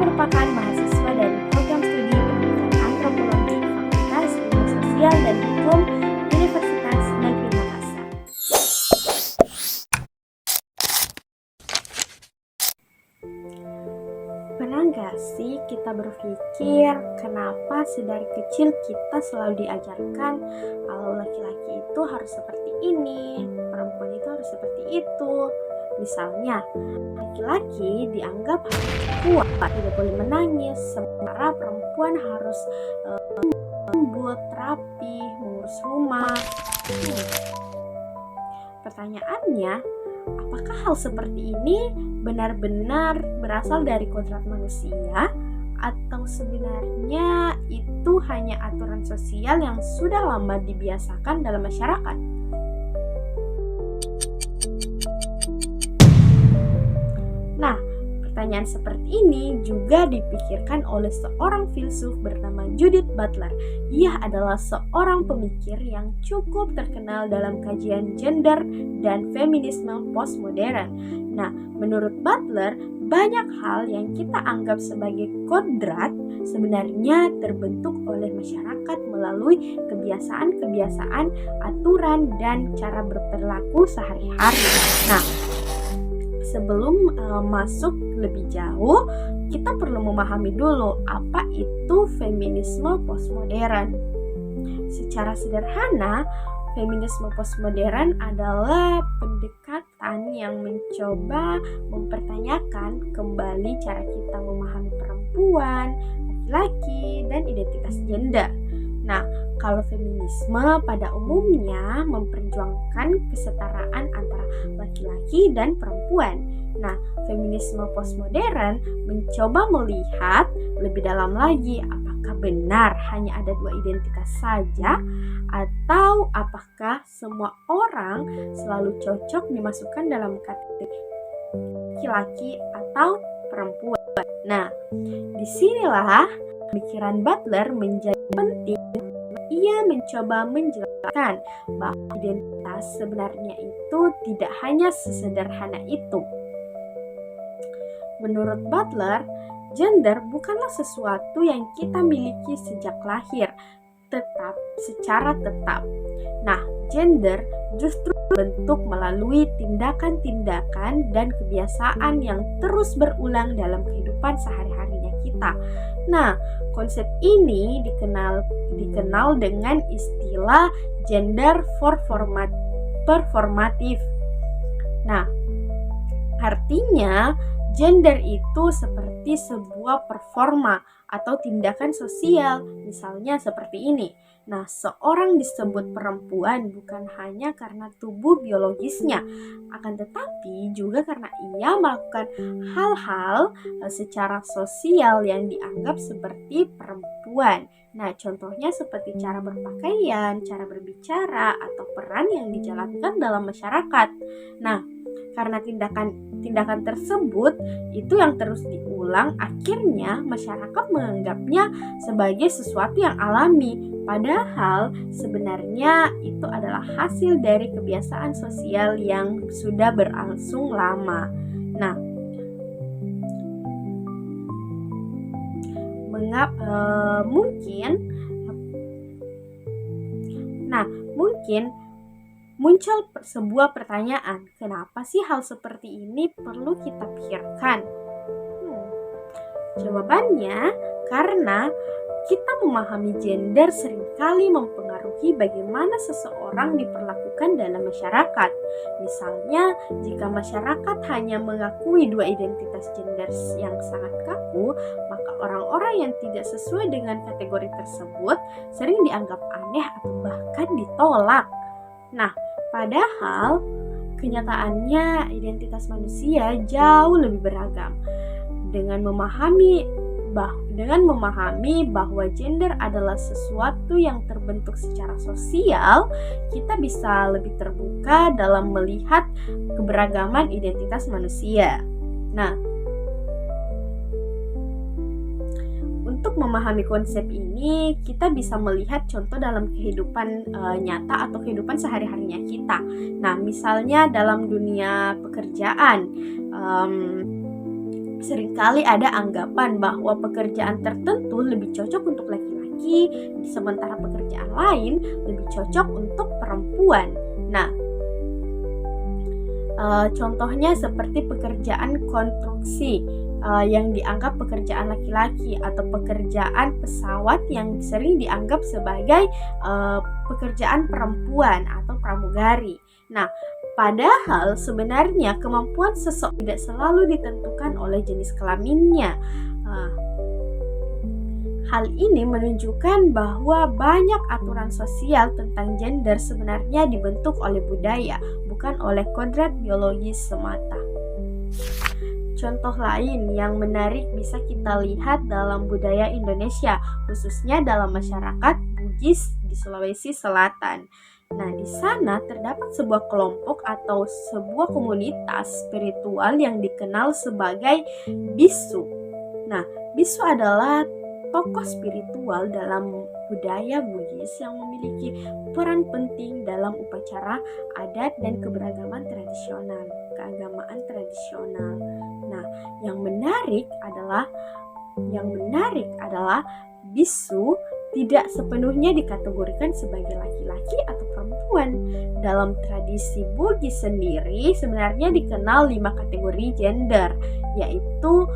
merupakan mahasiswa dari program studi pendidikan antropologi Fakultas Ilmu Sosial dan Hukum Universitas Negeri Makassar. Pernah nggak sih kita berpikir kenapa sedari kecil kita selalu diajarkan kalau laki-laki itu harus seperti ini, perempuan itu harus seperti itu. Misalnya, laki-laki dianggap harus kuat, tidak boleh menangis, sementara perempuan harus lembut, rapi, mengurus rumah. Pertanyaannya, apakah hal seperti ini benar-benar berasal dari kodrat manusia atau sebenarnya itu hanya aturan sosial yang sudah lama dibiasakan dalam masyarakat? Nah, pertanyaan seperti ini juga dipikirkan oleh seorang filsuf bernama Judith Butler. Ia adalah seorang pemikir yang cukup terkenal dalam kajian gender dan feminisme postmodern. Nah, menurut Butler, banyak hal yang kita anggap sebagai kodrat sebenarnya terbentuk oleh masyarakat melalui kebiasaan-kebiasaan, aturan, dan cara berperilaku sehari-hari. Nah, sebelum masuk lebih jauh, kita perlu memahami dulu apa itu feminisme postmodern. Secara sederhana, feminisme postmodern adalah pendekatan yang mencoba mempertanyakan kembali cara kita memahami perempuan, laki-laki, dan identitas gender. Nah, kalau feminisme pada umumnya memperjuangkan kesetaraan antara laki-laki dan perempuan. Nah, feminisme postmodern mencoba melihat lebih dalam lagi apakah benar hanya ada dua identitas saja atau apakah semua orang selalu cocok dimasukkan dalam kategori laki-laki atau perempuan. Nah, disinilah pemikiran Butler menjadi penting. Ia mencoba menjelaskan bahwa identitas sebenarnya itu tidak hanya sesederhana itu. Menurut Butler, gender bukanlah sesuatu yang kita miliki sejak lahir, secara tetap. Nah, gender justru bentuk melalui tindakan-tindakan dan kebiasaan yang terus berulang dalam kehidupan sehari-harinya kita. Nah, konsep ini dikenal dengan istilah gender performatif. Nah, artinya gender itu seperti sebuah performa atau tindakan sosial, misalnya seperti ini. Nah, seorang disebut perempuan bukan hanya karena tubuh biologisnya, akan tetapi juga karena ia melakukan hal-hal secara sosial yang dianggap seperti perempuan. Nah, contohnya seperti cara berpakaian, cara berbicara, atau peran yang dijalankan dalam masyarakat. Nah, karena tindakan tersebut itu yang terus diulang, akhirnya masyarakat menganggapnya sebagai sesuatu yang alami, padahal sebenarnya itu adalah hasil dari kebiasaan sosial yang sudah berlangsung lama. Nah, mungkin muncul sebuah pertanyaan, kenapa sih hal seperti ini perlu kita pikirkan? Jawabannya, karena kita memahami gender seringkali mempengaruhi bagaimana seseorang diperlakukan dalam masyarakat. Misalnya, jika masyarakat hanya mengakui dua identitas gender yang sangat kaku, maka orang-orang yang tidak sesuai dengan kategori tersebut sering dianggap aneh atau bahkan ditolak. Nah, padahal kenyataannya identitas manusia jauh lebih beragam. Dengan memahami bahwa gender adalah sesuatu yang terbentuk secara sosial, kita bisa lebih terbuka dalam melihat keberagaman identitas manusia. Nah, untuk memahami konsep ini, kita bisa melihat contoh dalam kehidupan nyata atau kehidupan sehari-harinya kita. Nah, misalnya dalam dunia pekerjaan, Seringkali ada anggapan bahwa pekerjaan tertentu lebih cocok untuk laki-laki, sementara pekerjaan lain lebih cocok untuk perempuan. Nah, contohnya seperti pekerjaan konstruksi yang dianggap pekerjaan laki-laki, atau pekerjaan pesawat yang sering dianggap sebagai pekerjaan perempuan atau pramugari. Nah, padahal sebenarnya kemampuan seseorang tidak selalu ditentukan oleh jenis kelaminnya. Hal ini menunjukkan bahwa banyak aturan sosial tentang gender sebenarnya dibentuk oleh budaya, bukan oleh kodrat biologis semata. Contoh lain yang menarik bisa kita lihat dalam budaya Indonesia, khususnya dalam masyarakat Bugis di Sulawesi Selatan. Nah, di sana terdapat sebuah kelompok atau sebuah komunitas spiritual yang dikenal sebagai bisu. Nah, bisu adalah tokoh spiritual dalam budaya Bugis yang memiliki peran penting dalam upacara adat dan keagamaan tradisional. Nah, yang menarik adalah bisu tidak sepenuhnya dikategorikan sebagai laki-laki atau perempuan. Dalam tradisi Bugis sendiri sebenarnya dikenal 5 kategori gender, yaitu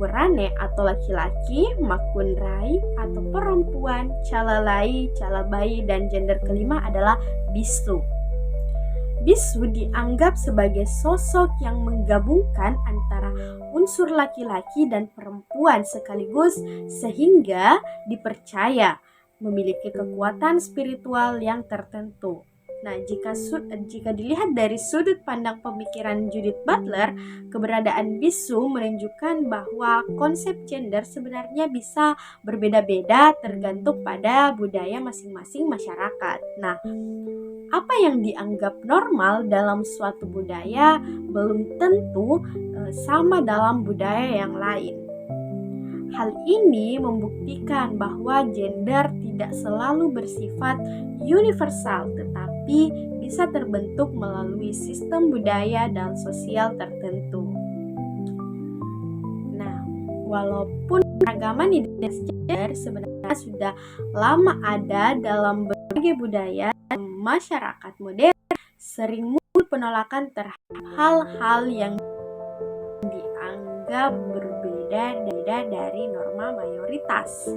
Urane atau laki-laki, Makunrai atau perempuan, Calalai, Calabai, dan gender kelima adalah bisu. Bisu dianggap sebagai sosok yang menggabungkan antara unsur laki-laki dan perempuan sekaligus, sehingga dipercaya memiliki kekuatan spiritual yang tertentu. Nah, jika dilihat dari sudut pandang pemikiran Judith Butler, keberadaan bisu menunjukkan bahwa konsep gender sebenarnya bisa berbeda-beda tergantung pada budaya masing-masing masyarakat. Nah, apa yang dianggap normal dalam suatu budaya belum tentu sama dalam budaya yang lain. Hal ini membuktikan bahwa gender tidak selalu bersifat universal, tetapi bisa terbentuk melalui sistem budaya dan sosial tertentu. Nah, walaupun keragaman identitas gender sebenarnya sudah lama ada dalam berbagai budaya, masyarakat modern sering muncul penolakan terhadap hal-hal yang dianggap berbeda dari norma mayoritas.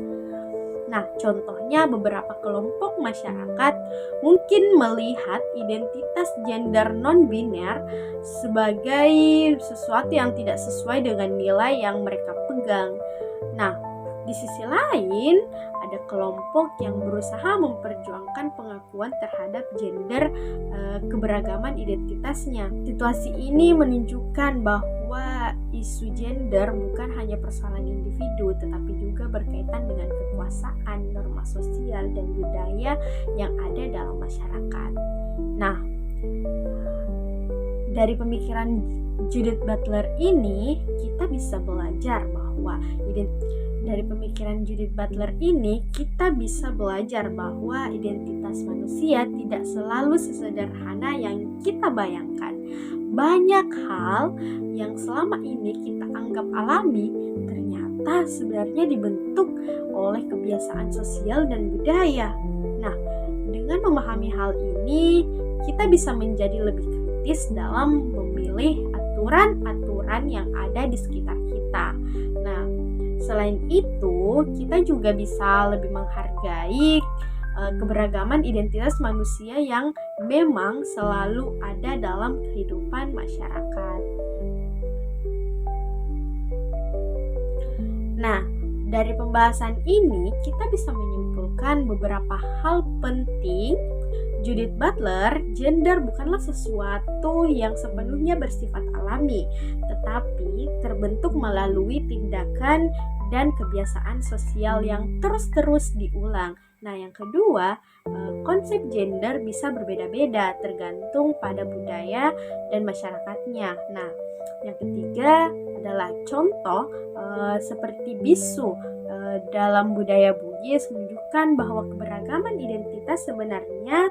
Nah, contohnya beberapa kelompok masyarakat mungkin melihat identitas gender non-biner sebagai sesuatu yang tidak sesuai dengan nilai yang mereka pegang. Nah, di sisi lain, ada kelompok yang berusaha memperjuangkan pengakuan terhadap gender keberagaman identitasnya. Situasi ini menunjukkan bahwa isu gender bukan hanya persoalan individu, tetapi juga berkaitan dengan kekuasaan, norma sosial, dan budaya yang ada dalam masyarakat. Nah, dari pemikiran Judith Butler ini, kita bisa belajar bahwa identitas manusia tidak selalu sesederhana yang kita bayangkan. Banyak hal yang selama ini kita anggap alami ternyata sebenarnya dibentuk oleh kebiasaan sosial dan budaya. Nah, dengan memahami hal ini, kita bisa menjadi lebih kritis dalam memilih aturan-aturan yang ada di sekitar kita. Nah, selain itu, kita juga bisa lebih menghargai keberagaman identitas manusia yang memang selalu ada dalam kehidupan masyarakat. Nah, dari pembahasan ini kita bisa menyimpulkan beberapa hal penting. Judith Butler, gender bukanlah sesuatu yang sepenuhnya bersifat alami, tetapi terbentuk melalui tindakan dan kebiasaan sosial yang terus-terus diulang. Nah, yang kedua, konsep gender bisa berbeda-beda tergantung pada budaya dan masyarakatnya. Nah, yang ketiga adalah contoh seperti bisu dalam budaya Bugis Bugis menunjukkan bahwa keberagaman identitas sebenarnya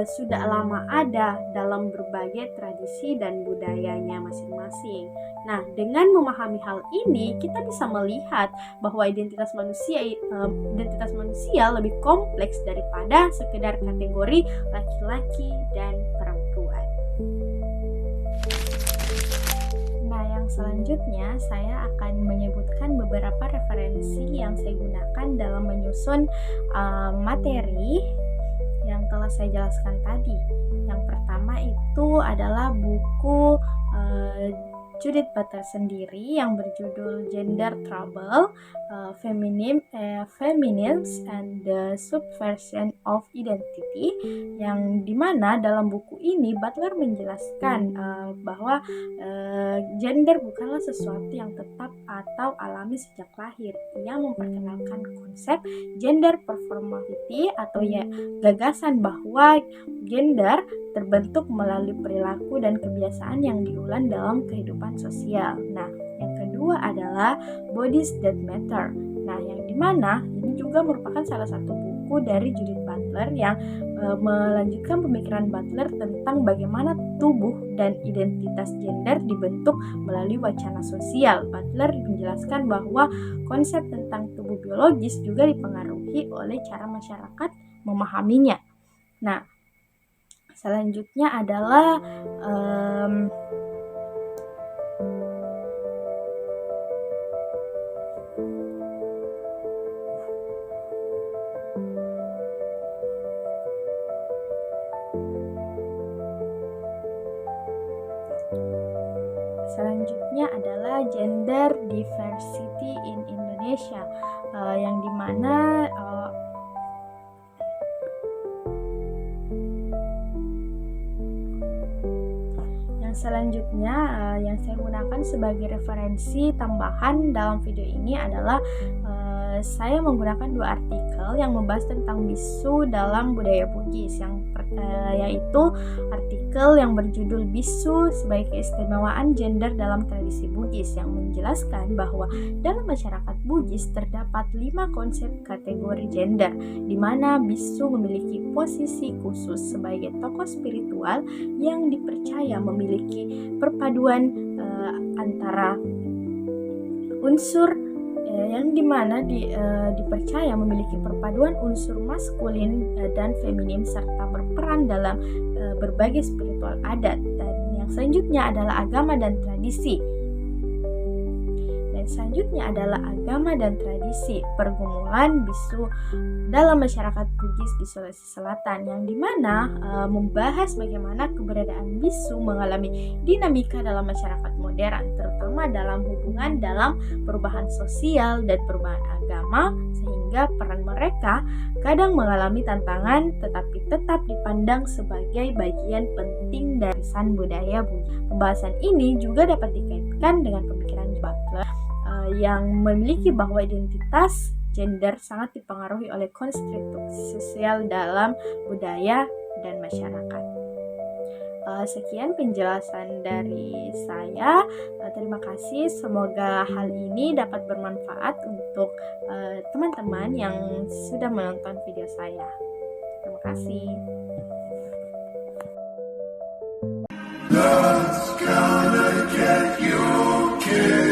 sudah lama ada dalam berbagai tradisi dan budayanya masing-masing. Nah, dengan memahami hal ini, kita bisa melihat bahwa identitas manusia lebih kompleks daripada sekedar kategori laki-laki dan perempuan. Nah, yang selanjutnya saya akan menyebutkan beberapa referensi yang saya gunakan dalam menyusun materi yang telah saya jelaskan tadi. Yang pertama itu adalah buku Judith Butler sendiri yang berjudul Gender Trouble, Feminism and the Subversion of Identity, yang dimana dalam buku ini Butler menjelaskan bahwa gender bukanlah sesuatu yang tetap atau alami sejak lahir. Ia memperkenalkan konsep gender performativity atau gagasan bahwa gender terbentuk melalui perilaku dan kebiasaan yang diulang dalam kehidupan sosial. Nah, yang kedua adalah Bodies That Matter. Nah, yang dimana ini juga merupakan salah satu buku dari Judith Butler yang melanjutkan pemikiran Butler tentang bagaimana tubuh dan identitas gender dibentuk melalui wacana sosial. Butler menjelaskan bahwa konsep tentang tubuh biologis juga dipengaruhi oleh cara masyarakat memahaminya. Nah, selanjutnya adalah gender diversity in Indonesia, yang dimana selanjutnya yang saya gunakan sebagai referensi tambahan dalam video ini adalah saya menggunakan 2 artikel yang membahas tentang bisu dalam budaya Bugis, yaitu artikel yang berjudul Bisu sebagai keistimewaan gender dalam tradisi Bugis, yang menjelaskan bahwa dalam masyarakat Bugis terdapat 5 konsep kategori gender, di mana bisu memiliki posisi khusus sebagai tokoh spiritual yang dipercaya memiliki perpaduan antara unsur yang dimana dipercaya memiliki perpaduan unsur maskulin dan feminin serta berperan dalam berbagai spiritual adat. Dan yang selanjutnya adalah agama dan tradisi. Selanjutnya adalah agama dan tradisi, pergumulan bisu dalam masyarakat Bugis di Sulawesi Selatan, yang dimana membahas bagaimana keberadaan bisu mengalami dinamika dalam masyarakat modern, terutama dalam hubungan dalam perubahan sosial dan perubahan agama, sehingga peran mereka kadang mengalami tantangan tetapi tetap dipandang sebagai bagian penting dari warisan budaya Bugis. Pembahasan ini juga dapat dikaitkan dengan pemikiran Butler yang memiliki bahwa identitas gender sangat dipengaruhi oleh konstruksi sosial dalam budaya dan masyarakat. Sekian penjelasan dari saya. Terima kasih. Semoga hal ini dapat bermanfaat untuk teman-teman yang sudah menonton video saya. Terima kasih. God's gonna get you, kid.